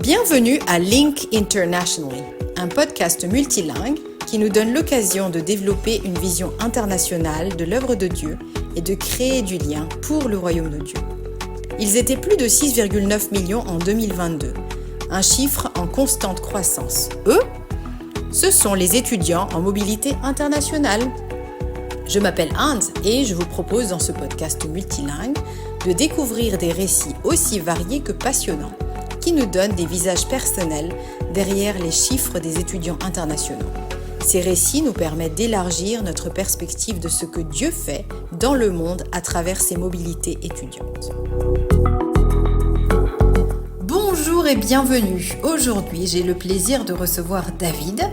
Bienvenue à Link Internationally, un podcast multilingue qui nous donne l'occasion de développer une vision internationale de l'œuvre de Dieu et de créer du lien pour le royaume de Dieu. Ils étaient plus de 6,9 millions en 2022, un chiffre en constante croissance. Eux, ce sont les étudiants en mobilité internationale. Je m'appelle Hans et je vous propose dans ce podcast multilingue de découvrir des récits aussi variés que passionnants qui nous donnent des visages personnels derrière les chiffres des étudiants internationaux. Ces récits nous permettent d'élargir notre perspective de ce que Dieu fait dans le monde à travers ses mobilités étudiantes. Bonjour et bienvenue. Aujourd'hui, j'ai le plaisir de recevoir David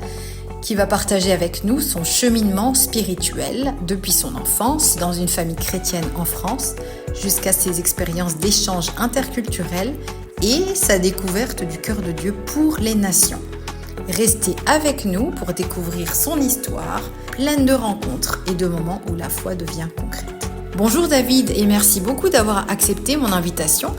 qui va partager avec nous son cheminement spirituel depuis son enfance dans une famille chrétienne en France jusqu'à ses expériences d'échange interculturel et sa découverte du cœur de Dieu pour les nations. Restez avec nous pour découvrir son histoire, pleine de rencontres et de moments où la foi devient concrète. Bonjour David et merci beaucoup d'avoir accepté mon invitation.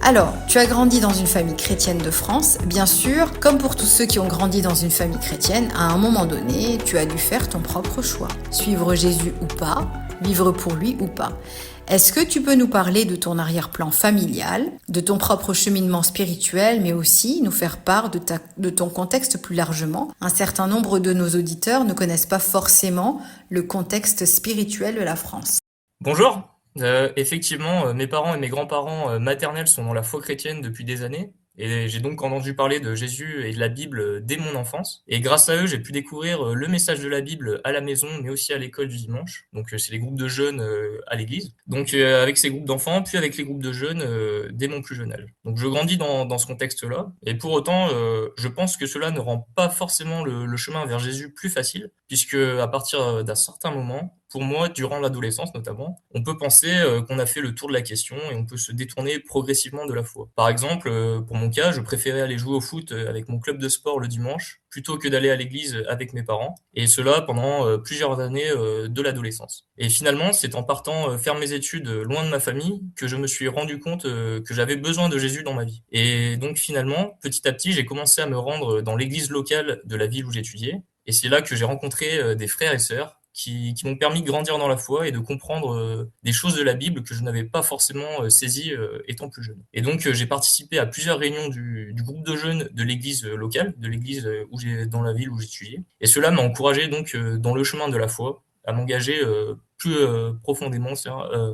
Alors, tu as grandi dans une famille chrétienne de France, bien sûr, comme pour tous ceux qui ont grandi dans une famille chrétienne, à un moment donné, tu as dû faire ton propre choix. Suivre Jésus ou pas, vivre pour lui ou pas. Est-ce que tu peux nous parler de ton arrière-plan familial, de ton propre cheminement spirituel, mais aussi nous faire part de ton contexte plus largement? Un certain nombre de nos auditeurs ne connaissent pas forcément le contexte spirituel de la France. Bonjour. Effectivement, mes parents et mes grands-parents maternels sont dans la foi chrétienne depuis des années. Et j'ai donc entendu parler de Jésus et de la Bible dès mon enfance. Et grâce à eux, j'ai pu découvrir le message de la Bible à la maison, mais aussi à l'école du dimanche. Donc c'est les groupes de jeunes à l'église. Donc avec ces groupes d'enfants, puis avec les groupes de jeunes dès mon plus jeune âge. Donc je grandis dans ce contexte-là. Et pour autant, je pense que cela ne rend pas forcément le chemin vers Jésus plus facile, puisque à partir d'un certain moment, pour moi, durant l'adolescence notamment, on peut penser qu'on a fait le tour de la question et on peut se détourner progressivement de la foi. Par exemple, pour mon cas, je préférais aller jouer au foot avec mon club de sport le dimanche plutôt que d'aller à l'église avec mes parents, et cela pendant plusieurs années de l'adolescence. Et finalement, c'est en partant faire mes études loin de ma famille que je me suis rendu compte que j'avais besoin de Jésus dans ma vie. Et donc finalement, petit à petit, j'ai commencé à me rendre dans l'église locale de la ville où j'étudiais, et c'est là que j'ai rencontré des frères et sœurs qui m'ont permis de grandir dans la foi et de comprendre des choses de la Bible que je n'avais pas forcément saisies étant plus jeune. Et donc j'ai participé à plusieurs réunions du groupe de jeunes de l'église locale, de l'église dans la ville où j'étudiais. Et cela m'a encouragé donc dans le chemin de la foi, à m'engager plus profondément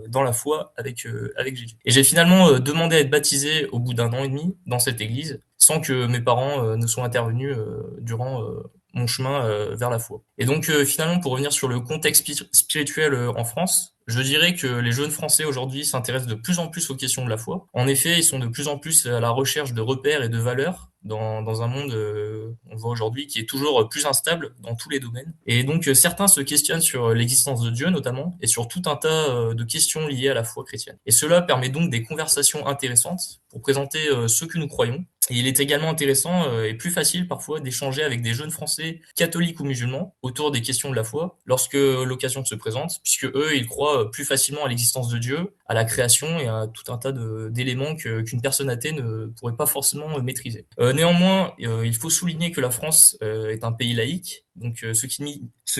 dans la foi avec Jésus. Et j'ai finalement demandé à être baptisé au bout d'un an et demi dans cette église, sans que mes parents ne soient intervenus durant mon chemin vers la foi. Et donc finalement, pour revenir sur le contexte spirituel en France, je dirais que les jeunes Français aujourd'hui s'intéressent de plus en plus aux questions de la foi. En effet, ils sont de plus en plus à la recherche de repères et de valeurs dans un monde, on le voit aujourd'hui, qui est toujours plus instable dans tous les domaines. Et donc certains se questionnent sur l'existence de Dieu notamment, et sur tout un tas de questions liées à la foi chrétienne. Et cela permet donc des conversations intéressantes pour présenter ce que nous croyons. Et il est également intéressant et plus facile parfois d'échanger avec des jeunes Français catholiques ou musulmans autour des questions de la foi lorsque l'occasion se présente, puisque eux, ils croient plus facilement à l'existence de Dieu, à la création et à tout un tas d'éléments qu'une personne athée ne pourrait pas forcément maîtriser. Néanmoins, il faut souligner que la France est un pays laïque, donc ce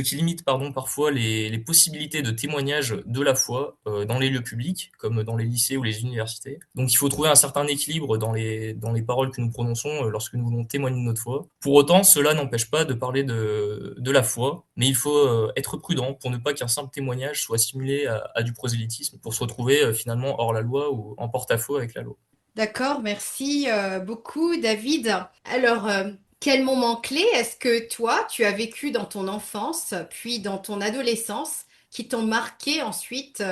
qui limite parfois les possibilités de témoignage de la foi dans les lieux publics, comme dans les lycées ou les universités. Donc il faut trouver un certain équilibre dans les paroles que nous prononçons lorsque nous voulons témoigner de notre foi. Pour autant, cela n'empêche pas de parler de la foi, mais il faut être prudent pour ne pas qu'un simple témoignage soit assimilé à du prosélytisme, pour se retrouver finalement hors la loi ou en porte-à-faux avec la loi. D'accord, merci beaucoup David. Alors, quel moment clé est-ce que toi, tu as vécu dans ton enfance, puis dans ton adolescence, qui t'ont marqué ensuite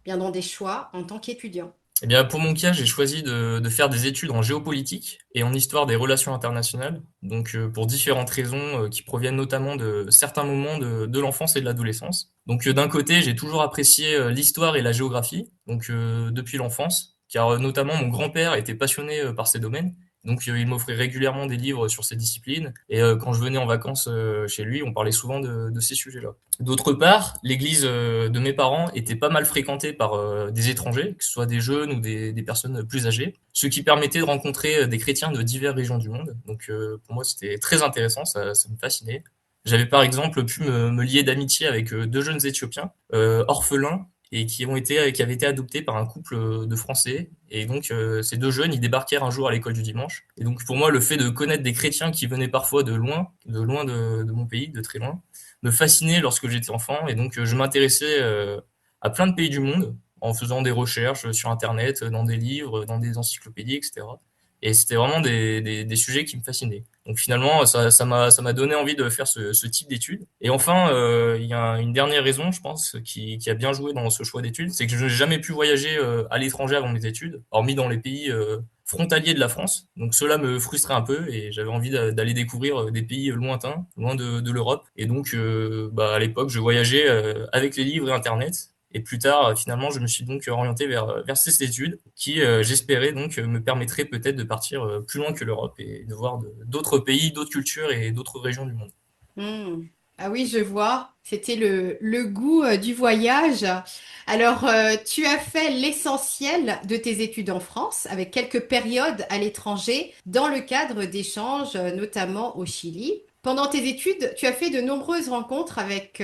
bien dans des choix en tant qu'étudiant? Eh bien, pour mon cas, j'ai choisi de faire des études en géopolitique et en histoire des relations internationales, donc pour différentes raisons qui proviennent notamment de certains moments de l'enfance et de l'adolescence. Donc d'un côté, j'ai toujours apprécié l'histoire et la géographie, donc depuis l'enfance, car notamment mon grand-père était passionné par ces domaines, Donc il m'offrait régulièrement des livres sur ces disciplines. Et quand je venais en vacances chez lui, on parlait souvent de ces sujets-là. D'autre part, l'église de mes parents était pas mal fréquentée par des étrangers, que ce soit des jeunes ou des personnes plus âgées, ce qui permettait de rencontrer des chrétiens de diverses régions du monde. Donc pour moi, c'était très intéressant, ça me fascinait. J'avais par exemple pu me lier d'amitié avec deux jeunes Éthiopiens, orphelins, et qui avaient été adoptés par un couple de Français. Et donc ces deux jeunes, ils débarquèrent un jour à l'école du dimanche. Et donc pour moi, le fait de connaître des chrétiens qui venaient parfois de mon pays, de très loin, me fascinait lorsque j'étais enfant. Et donc je m'intéressais à plein de pays du monde en faisant des recherches sur Internet, dans des livres, dans des encyclopédies, etc. Et c'était vraiment des sujets qui me fascinaient. Donc finalement, ça m'a donné envie de faire ce type d'études. Et enfin, il y a une dernière raison, je pense, qui a bien joué dans ce choix d'études, c'est que je n'ai jamais pu voyager à l'étranger avant mes études, hormis dans les pays frontaliers de la France. Donc cela me frustrait un peu et j'avais envie d'aller découvrir des pays lointains, loin de l'Europe. Et donc, à l'époque, je voyageais avec les livres et Internet. Et plus tard, finalement, je me suis donc orienté vers ces études qui, j'espérais donc, me permettraient peut-être de partir plus loin que l'Europe et de voir d'autres pays, d'autres cultures et d'autres régions du monde. Hmm. Ah oui, je vois. C'était le goût du voyage. Alors, tu as fait l'essentiel de tes études en France, avec quelques périodes à l'étranger, dans le cadre d'échanges, notamment au Chili. Pendant tes études, tu as fait de nombreuses rencontres avec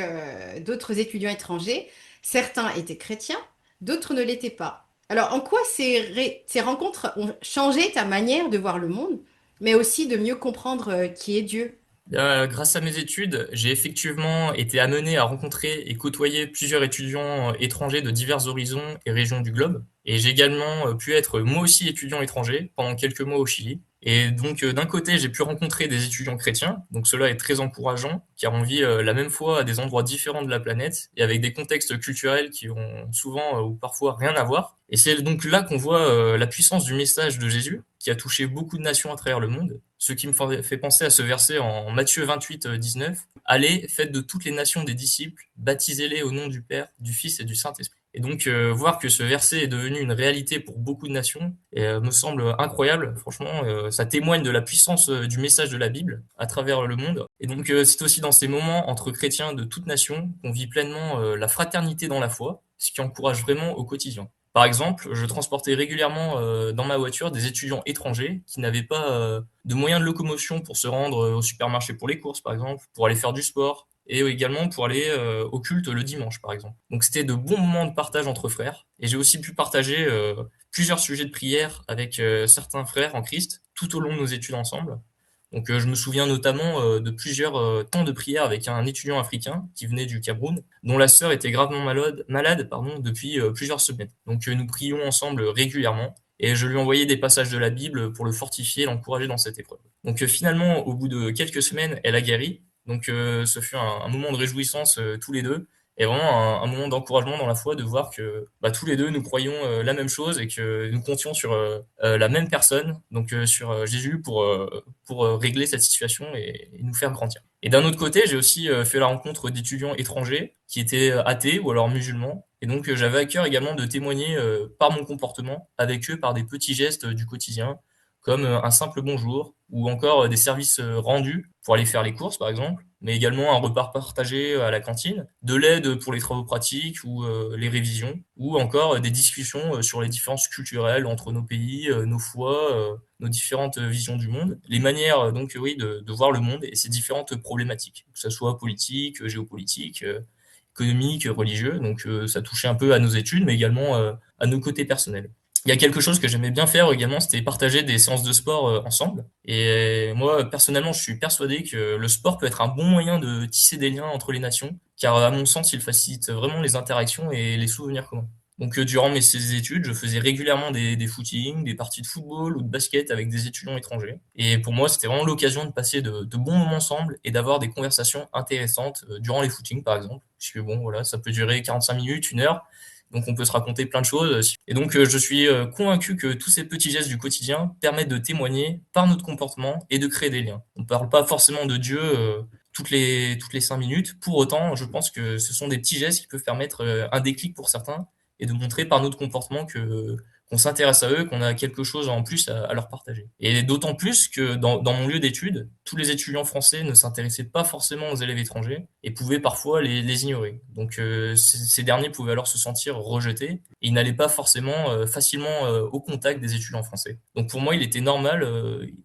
d'autres étudiants étrangers. Certains étaient chrétiens, d'autres ne l'étaient pas. Alors, en quoi ces rencontres ont changé ta manière de voir le monde, mais aussi de mieux comprendre qui est Dieu? Grâce à mes études, j'ai effectivement été amené à rencontrer et côtoyer plusieurs étudiants étrangers de divers horizons et régions du globe. Et j'ai également pu être moi aussi étudiant étranger pendant quelques mois au Chili. Et donc d'un côté, j'ai pu rencontrer des étudiants chrétiens, donc cela est très encourageant, car on vit la même foi à des endroits différents de la planète et avec des contextes culturels qui ont souvent ou parfois rien à voir. Et c'est donc là qu'on voit la puissance du message de Jésus, qui a touché beaucoup de nations à travers le monde. Ce qui me fait penser à ce verset en Matthieu 28, 19. Allez, faites de toutes les nations des disciples, baptisez-les au nom du Père, du Fils et du Saint-Esprit. Et donc, voir que ce verset est devenu une réalité pour beaucoup de nations me semble incroyable. Franchement, ça témoigne de la puissance du message de la Bible à travers le monde. Et donc, c'est aussi dans ces moments entre chrétiens de toutes nations qu'on vit pleinement la fraternité dans la foi, ce qui encourage vraiment au quotidien. Par exemple, je transportais régulièrement dans ma voiture des étudiants étrangers qui n'avaient pas de moyens de locomotion pour se rendre au supermarché pour les courses, par exemple, pour aller faire du sport, et également pour aller au culte le dimanche, par exemple. Donc c'était de bons moments de partage entre frères, et j'ai aussi pu partager plusieurs sujets de prière avec certains frères en Christ tout au long de nos études ensemble. Donc je me souviens notamment de plusieurs temps de prière avec un étudiant africain qui venait du Cameroun, dont la sœur était gravement malade depuis plusieurs semaines. Donc nous prions ensemble régulièrement et je lui envoyais des passages de la Bible pour le fortifier et l'encourager dans cette épreuve. Donc finalement, au bout de quelques semaines, elle a guéri. Donc ce fut un moment de réjouissance tous les deux et vraiment un moment d'encouragement dans la foi de voir que tous les deux nous croyons la même chose et que nous comptions sur la même personne, donc sur Jésus pour régler cette situation et nous faire grandir. Et d'un autre côté, j'ai aussi fait la rencontre d'étudiants étrangers qui étaient athées ou alors musulmans. Et donc j'avais à cœur également de témoigner par mon comportement avec eux par des petits gestes du quotidien, comme un simple bonjour ou encore des services rendus pour aller faire les courses par exemple, mais également un repas partagé à la cantine, de l'aide pour les travaux pratiques ou les révisions, ou encore des discussions sur les différences culturelles entre nos pays, nos foi, nos différentes visions du monde, les manières donc oui de voir le monde et ses différentes problématiques, que ce soit politique, géopolitique, économique, religieux. Donc ça touchait un peu à nos études, mais également à nos côtés personnels. Il y a quelque chose que j'aimais bien faire également, c'était partager des séances de sport ensemble. Et moi, personnellement, je suis persuadé que le sport peut être un bon moyen de tisser des liens entre les nations, car à mon sens, il facilite vraiment les interactions et les souvenirs communs. Donc durant ces études, je faisais régulièrement des footings, des parties de football ou de basket avec des étudiants étrangers. Et pour moi, c'était vraiment l'occasion de passer de bons moments ensemble et d'avoir des conversations intéressantes durant les footings, par exemple. Puisque bon, voilà, ça peut durer 45 minutes, une heure. Donc on peut se raconter plein de choses. Et donc je suis convaincu que tous ces petits gestes du quotidien permettent de témoigner par notre comportement et de créer des liens. On ne parle pas forcément de Dieu toutes les 5 minutes. Pour autant, je pense que ce sont des petits gestes qui peuvent permettre un déclic pour certains et de montrer par notre comportement qu'on s'intéresse à eux, qu'on a quelque chose en plus à leur partager. Et d'autant plus que dans mon lieu d'études, tous les étudiants français ne s'intéressaient pas forcément aux élèves étrangers et pouvaient parfois les ignorer. Donc ces derniers pouvaient alors se sentir rejetés et ils n'allaient pas forcément facilement au contact des étudiants français. Donc pour moi, il était normal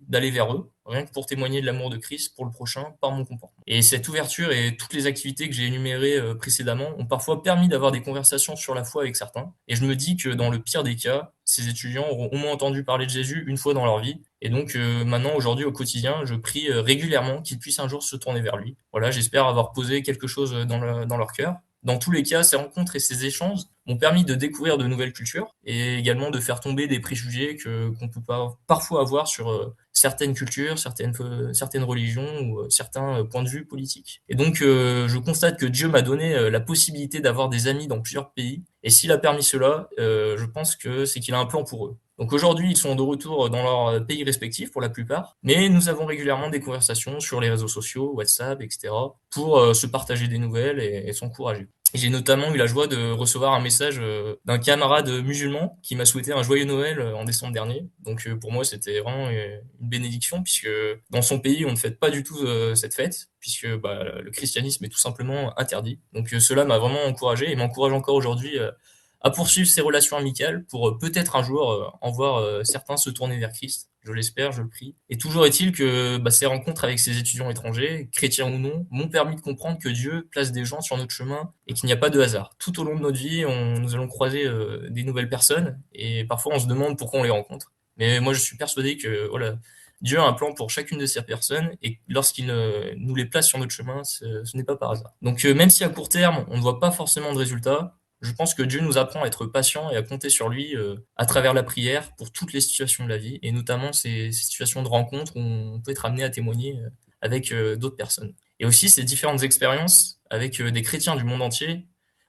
d'aller vers eux, rien que pour témoigner de l'amour de Christ pour le prochain par mon comportement. Et cette ouverture et toutes les activités que j'ai énumérées précédemment ont parfois permis d'avoir des conversations sur la foi avec certains. Et je me dis que dans le pire des cas, ces étudiants auront au moins entendu parler de Jésus une fois dans leur vie. Et donc maintenant, aujourd'hui, au quotidien, je prie régulièrement qu'ils puissent un jour se tourner vers lui. Voilà, j'espère avoir posé quelque chose dans leur cœur. Dans tous les cas, ces rencontres et ces échanges m'ont permis de découvrir de nouvelles cultures et également de faire tomber des préjugés qu'on peut parfois avoir sur certaines cultures, certaines religions ou certains points de vue politiques. Et donc, je constate que Dieu m'a donné la possibilité d'avoir des amis dans plusieurs pays. Et s'il a permis cela, je pense que c'est qu'il a un plan pour eux. Donc aujourd'hui, ils sont de retour dans leur pays respectifs pour la plupart, mais nous avons régulièrement des conversations sur les réseaux sociaux, WhatsApp, etc., pour se partager des nouvelles et s'encourager. J'ai notamment eu la joie de recevoir un message d'un camarade musulman qui m'a souhaité un joyeux Noël en décembre dernier. Donc pour moi, c'était vraiment une bénédiction puisque dans son pays, on ne fête pas du tout cette fête puisque le christianisme est tout simplement interdit. Donc cela m'a vraiment encouragé et m'encourage encore aujourd'hui à poursuivre ces relations amicales pour peut-être un jour en voir certains se tourner vers Christ. Je l'espère, je le prie. Et toujours est-il que ces rencontres avec ces étudiants étrangers, chrétiens ou non, m'ont permis de comprendre que Dieu place des gens sur notre chemin et qu'il n'y a pas de hasard. Tout au long de notre vie, nous allons croiser des nouvelles personnes et parfois on se demande pourquoi on les rencontre. Mais moi, je suis persuadé que voilà, Dieu a un plan pour chacune de ces personnes et lorsqu'il nous les place sur notre chemin, ce n'est pas par hasard. Donc même si à court terme, on ne voit pas forcément de résultats, je pense que Dieu nous apprend à être patient et à compter sur lui à travers la prière pour toutes les situations de la vie, et notamment ces situations de rencontre où on peut être amené à témoigner avec d'autres personnes. Et aussi, ces différentes expériences avec des chrétiens du monde entier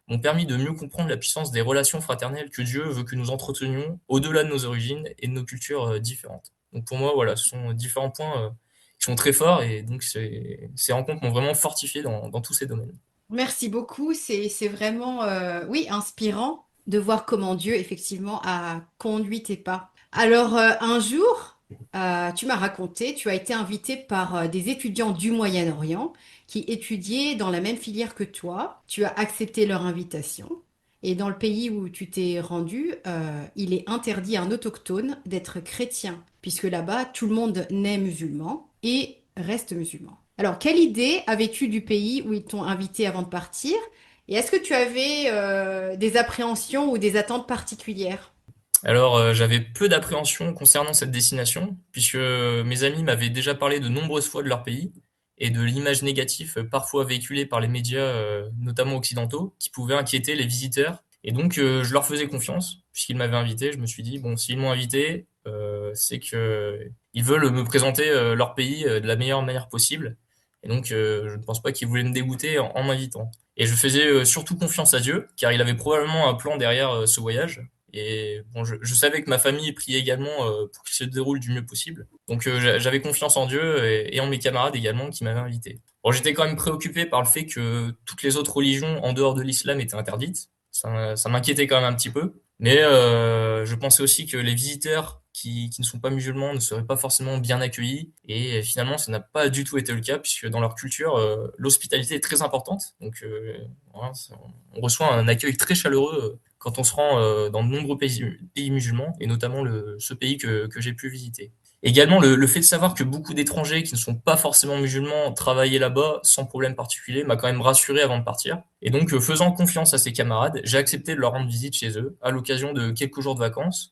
m'ont permis de mieux comprendre la puissance des relations fraternelles que Dieu veut que nous entretenions au-delà de nos origines et de nos cultures différentes. Donc pour moi, voilà, ce sont différents points qui sont très forts, et donc ces rencontres m'ont vraiment fortifié dans tous ces domaines. Merci beaucoup. C'est vraiment, oui, inspirant de voir comment Dieu, effectivement, a conduit tes pas. Alors, un jour, tu m'as raconté, tu as été invité par des étudiants du Moyen-Orient qui étudiaient dans la même filière que toi. Tu as accepté leur invitation. Et dans le pays où tu t'es rendu, il est interdit à un autochtone d'être chrétien, puisque là-bas, tout le monde naît musulman et reste musulman. Alors, quelle idée avais-tu du pays où ils t'ont invité avant de partir? Et est-ce que tu avais des appréhensions ou des attentes particulières? Alors, j'avais peu d'appréhension concernant cette destination, puisque mes amis m'avaient déjà parlé de nombreuses fois de leur pays et de l'image négative parfois véhiculée par les médias, notamment occidentaux, qui pouvait inquiéter les visiteurs. Et donc, je leur faisais confiance, puisqu'ils m'avaient invité. Je me suis dit, bon, s'ils m'ont invité, c'est que ils veulent me présenter leur pays de la meilleure manière possible. Et donc, je ne pense pas qu'ils voulaient me dégoûter en m'invitant. Et je faisais surtout confiance à Dieu, car il avait probablement un plan derrière ce voyage. Et bon, je savais que ma famille priait également pour qu'il se déroule du mieux possible. Donc j'avais confiance en Dieu et en mes camarades également qui m'avaient invité. Bon, j'étais quand même préoccupé par le fait que toutes les autres religions en dehors de l'islam étaient interdites. Ça m'inquiétait quand même un petit peu. Mais je pensais aussi que les visiteurs qui ne sont pas musulmans ne seraient pas forcément bien accueillis. Et finalement, ça n'a pas du tout été le cas, puisque dans leur culture, l'hospitalité est très importante. Donc voilà, on reçoit un accueil très chaleureux quand on se rend dans de nombreux pays musulmans, et notamment ce pays que j'ai pu visiter. Également, le fait de savoir que beaucoup d'étrangers qui ne sont pas forcément musulmans travaillaient là-bas sans problème particulier m'a quand même rassuré avant de partir. Et donc, faisant confiance à ses camarades, j'ai accepté de leur rendre visite chez eux à l'occasion de quelques jours de vacances.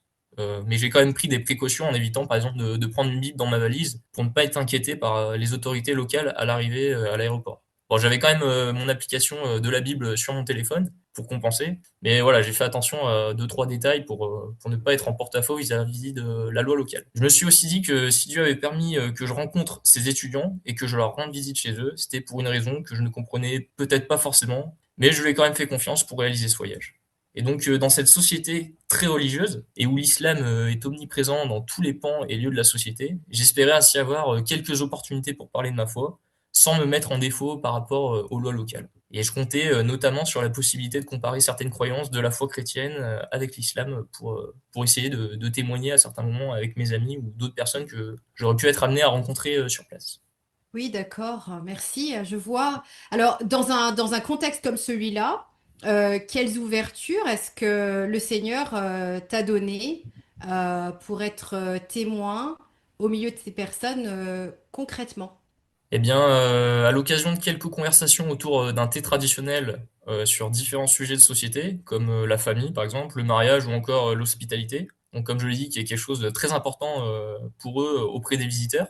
Mais j'ai quand même pris des précautions en évitant, par exemple, de prendre une Bible dans ma valise pour ne pas être inquiété par les autorités locales à l'arrivée à l'aéroport. Bon, j'avais quand même mon application de la Bible sur mon téléphone pour compenser. Mais voilà, j'ai fait attention à deux, trois détails pour ne pas être en porte-à-faux vis-à-vis de la loi locale. Je me suis aussi dit que si Dieu avait permis que je rencontre ces étudiants et que je leur rende visite chez eux, c'était pour une raison que je ne comprenais peut-être pas forcément, mais je lui ai quand même fait confiance pour réaliser ce voyage. Et donc, dans cette société très religieuse, et où l'islam est omniprésent dans tous les pans et lieux de la société, j'espérais ainsi avoir quelques opportunités pour parler de ma foi, sans me mettre en défaut par rapport aux lois locales. Et je comptais notamment sur la possibilité de comparer certaines croyances de la foi chrétienne avec l'islam pour essayer de témoigner à certains moments avec mes amis ou d'autres personnes que j'aurais pu être amené à rencontrer sur place. Oui, d'accord, merci, je vois. Alors, dans un contexte comme celui-là, quelles ouvertures est-ce que le Seigneur t'a donné pour être témoin au milieu de ces personnes concrètement? Eh bien, à l'occasion de quelques conversations autour d'un thé traditionnel sur différents sujets de société, comme la famille par exemple, le mariage ou encore l'hospitalité, donc comme je l'ai dit, qui est quelque chose de très important pour eux auprès des visiteurs,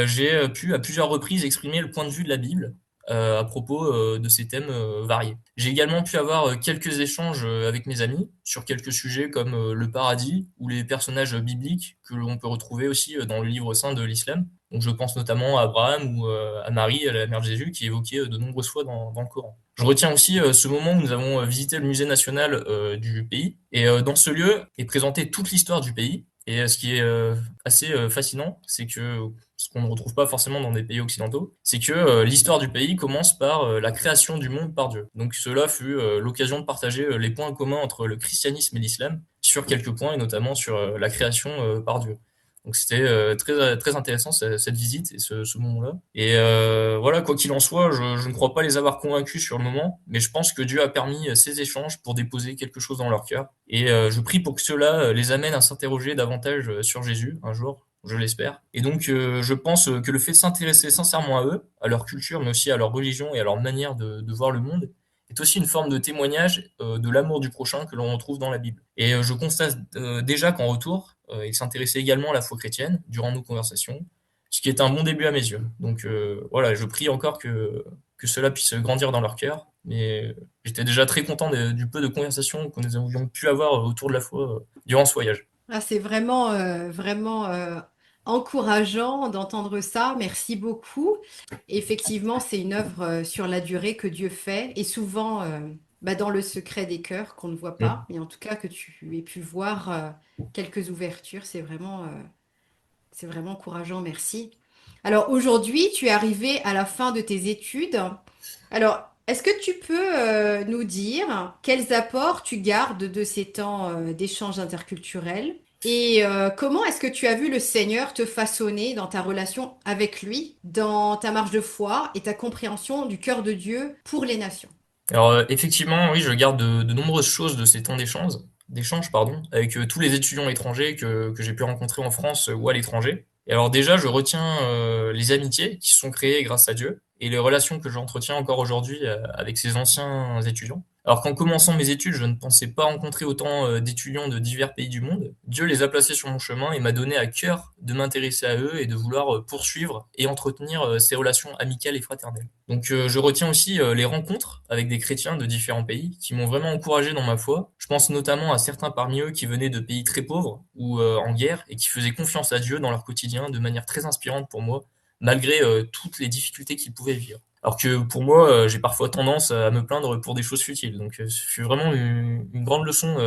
j'ai pu à plusieurs reprises exprimer le point de vue de la Bible à propos de ces thèmes variés. J'ai également pu avoir quelques échanges avec mes amis sur quelques sujets comme le paradis ou les personnages bibliques que l'on peut retrouver aussi dans le livre saint de l'islam. Donc je pense notamment à Abraham ou à Marie, la mère de Jésus, qui est évoquée de nombreuses fois dans le Coran. Je retiens aussi ce moment où nous avons visité le musée national du pays. Et dans ce lieu est présentée toute l'histoire du pays. Et ce qui est assez fascinant, c'est que ce qu'on ne retrouve pas forcément dans des pays occidentaux, c'est que l'histoire du pays commence par la création du monde par Dieu. Donc cela fut l'occasion de partager les points communs entre le christianisme et l'islam sur quelques points, et notamment sur la création par Dieu. Donc c'était très intéressant cette visite et ce moment-là. Et voilà, quoi qu'il en soit, je ne crois pas les avoir convaincus sur le moment, mais je pense que Dieu a permis ces échanges pour déposer quelque chose dans leur cœur. Et je prie pour que cela les amène à s'interroger davantage sur Jésus un jour, je l'espère. Et donc je pense que le fait de s'intéresser sincèrement à eux, à leur culture, mais aussi à leur religion et à leur manière de voir le monde, est aussi une forme de témoignage de l'amour du prochain que l'on retrouve dans la Bible. Et je constate déjà qu'en retour, ils s'intéressaient également à la foi chrétienne durant nos conversations, ce qui est un bon début à mes yeux. Donc voilà, je prie encore que cela puisse grandir dans leur cœur. Mais j'étais déjà très content du peu de conversations que nous avions pu avoir autour de la foi durant ce voyage. Ah, c'est vraiment encourageant d'entendre ça. Merci beaucoup. Effectivement, c'est une œuvre sur la durée que Dieu fait et souvent bah, dans le secret des cœurs qu'on ne voit Mm. pas, mais en tout cas que tu aies pu voir quelques ouvertures, c'est vraiment encourageant. Merci. Alors aujourd'hui, tu es arrivé à la fin de tes études. Alors, est-ce que tu peux nous dire quels apports tu gardes de ces temps d'échange interculturel et comment est-ce que tu as vu le Seigneur te façonner dans ta relation avec lui, dans ta marche de foi et ta compréhension du cœur de Dieu pour les nations? Alors effectivement, oui, je garde de nombreuses choses de ces temps d'échange, pardon, avec tous les étudiants étrangers que j'ai pu rencontrer en France ou à l'étranger. Et alors déjà, je retiens les amitiés qui se sont créées grâce à Dieu et les relations que j'entretiens encore aujourd'hui avec ces anciens étudiants. Alors qu'en commençant mes études, je ne pensais pas rencontrer autant d'étudiants de divers pays du monde. Dieu les a placés sur mon chemin et m'a donné à cœur de m'intéresser à eux et de vouloir poursuivre et entretenir ces relations amicales et fraternelles. Donc je retiens aussi les rencontres avec des chrétiens de différents pays qui m'ont vraiment encouragé dans ma foi. Je pense notamment à certains parmi eux qui venaient de pays très pauvres ou en guerre et qui faisaient confiance à Dieu dans leur quotidien de manière très inspirante pour moi, malgré toutes les difficultés qu'ils pouvaient vivre. Alors que pour moi, j'ai parfois tendance à me plaindre pour des choses futiles. Donc ce fut vraiment une grande leçon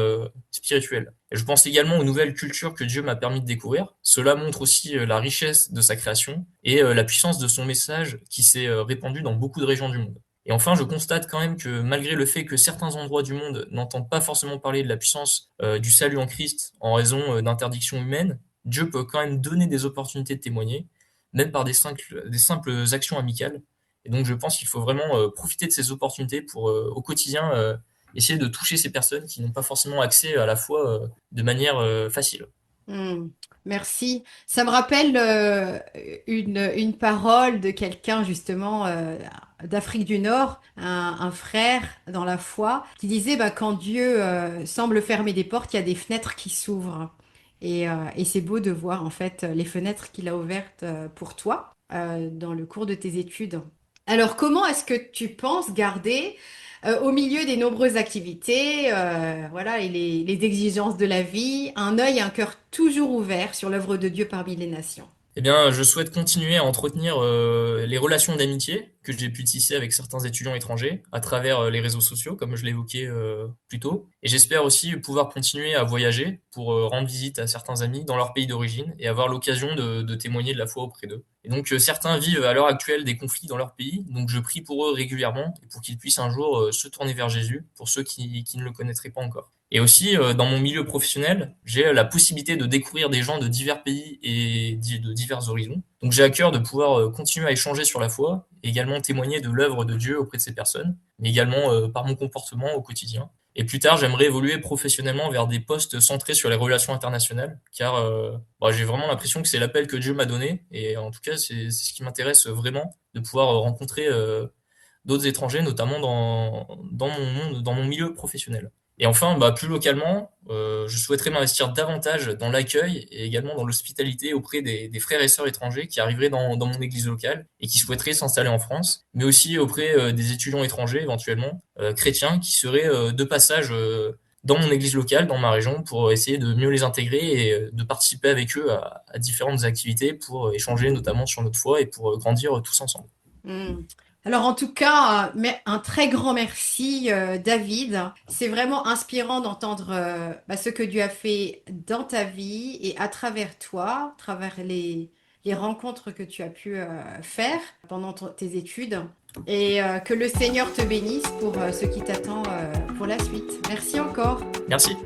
spirituelle. Et je pense également aux nouvelles cultures que Dieu m'a permis de découvrir. Cela montre aussi la richesse de sa création et la puissance de son message qui s'est répandu dans beaucoup de régions du monde. Et enfin, je constate quand même que malgré le fait que certains endroits du monde n'entendent pas forcément parler de la puissance du salut en Christ en raison d'interdictions humaines, Dieu peut quand même donner des opportunités de témoigner, même par des simples actions amicales. Et donc je pense qu'il faut vraiment profiter de ces opportunités pour au quotidien essayer de toucher ces personnes qui n'ont pas forcément accès à la foi de manière facile. Hmm, merci. Ça me rappelle une parole de quelqu'un justement d'Afrique du Nord, un frère dans la foi, qui disait bah, quand Dieu semble fermer des portes, il y a des fenêtres qui s'ouvrent. Et c'est beau de voir en fait les fenêtres qu'il a ouvertes pour toi dans le cours de tes études. Alors, comment est-ce que tu penses garder au milieu des nombreuses activités, voilà, et les exigences de la vie, un œil et un cœur toujours ouverts sur l'œuvre de Dieu parmi les nations? Eh bien, je souhaite continuer à entretenir les relations d'amitié que j'ai pu tisser avec certains étudiants étrangers à travers les réseaux sociaux, comme je l'évoquais plus tôt. Et j'espère aussi pouvoir continuer à voyager pour rendre visite à certains amis dans leur pays d'origine et avoir l'occasion de témoigner de la foi auprès d'eux. Et donc, certains vivent à l'heure actuelle des conflits dans leur pays, donc je prie pour eux régulièrement et pour qu'ils puissent un jour se tourner vers Jésus, pour ceux qui ne le connaîtraient pas encore. Et aussi, dans mon milieu professionnel, j'ai la possibilité de découvrir des gens de divers pays et de divers horizons. Donc j'ai à cœur de pouvoir continuer à échanger sur la foi, et également témoigner de l'œuvre de Dieu auprès de ces personnes, mais également par mon comportement au quotidien. Et plus tard, j'aimerais évoluer professionnellement vers des postes centrés sur les relations internationales, car j'ai vraiment l'impression que c'est l'appel que Dieu m'a donné, et en tout cas, c'est ce qui m'intéresse vraiment, de pouvoir rencontrer d'autres étrangers, notamment dans mon monde, dans mon milieu professionnel. Et enfin, plus localement, je souhaiterais m'investir davantage dans l'accueil et également dans l'hospitalité auprès des frères et sœurs étrangers qui arriveraient dans mon église locale et qui souhaiteraient s'installer en France, mais aussi auprès des étudiants étrangers éventuellement, chrétiens, qui seraient de passage dans mon église locale, dans ma région, pour essayer de mieux les intégrer et de participer avec eux à différentes activités pour échanger notamment sur notre foi et pour grandir tous ensemble. Hmm. Alors en tout cas, un très grand merci David. C'est vraiment inspirant d'entendre ce que Dieu a fait dans ta vie et à travers toi, à travers les rencontres que tu as pu faire pendant tes études. Et que le Seigneur te bénisse pour ce qui t'attend pour la suite. Merci encore. Merci.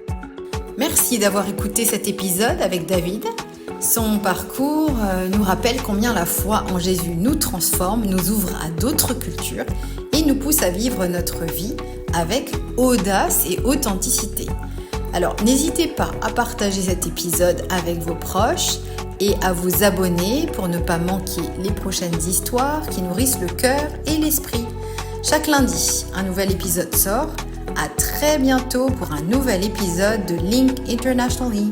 Merci d'avoir écouté cet épisode avec David. Son parcours nous rappelle combien la foi en Jésus nous transforme, nous ouvre à d'autres cultures et nous pousse à vivre notre vie avec audace et authenticité. Alors n'hésitez pas à partager cet épisode avec vos proches et à vous abonner pour ne pas manquer les prochaines histoires qui nourrissent le cœur et l'esprit. Chaque lundi, un nouvel épisode sort. À très bientôt pour un nouvel épisode de Link Internationally.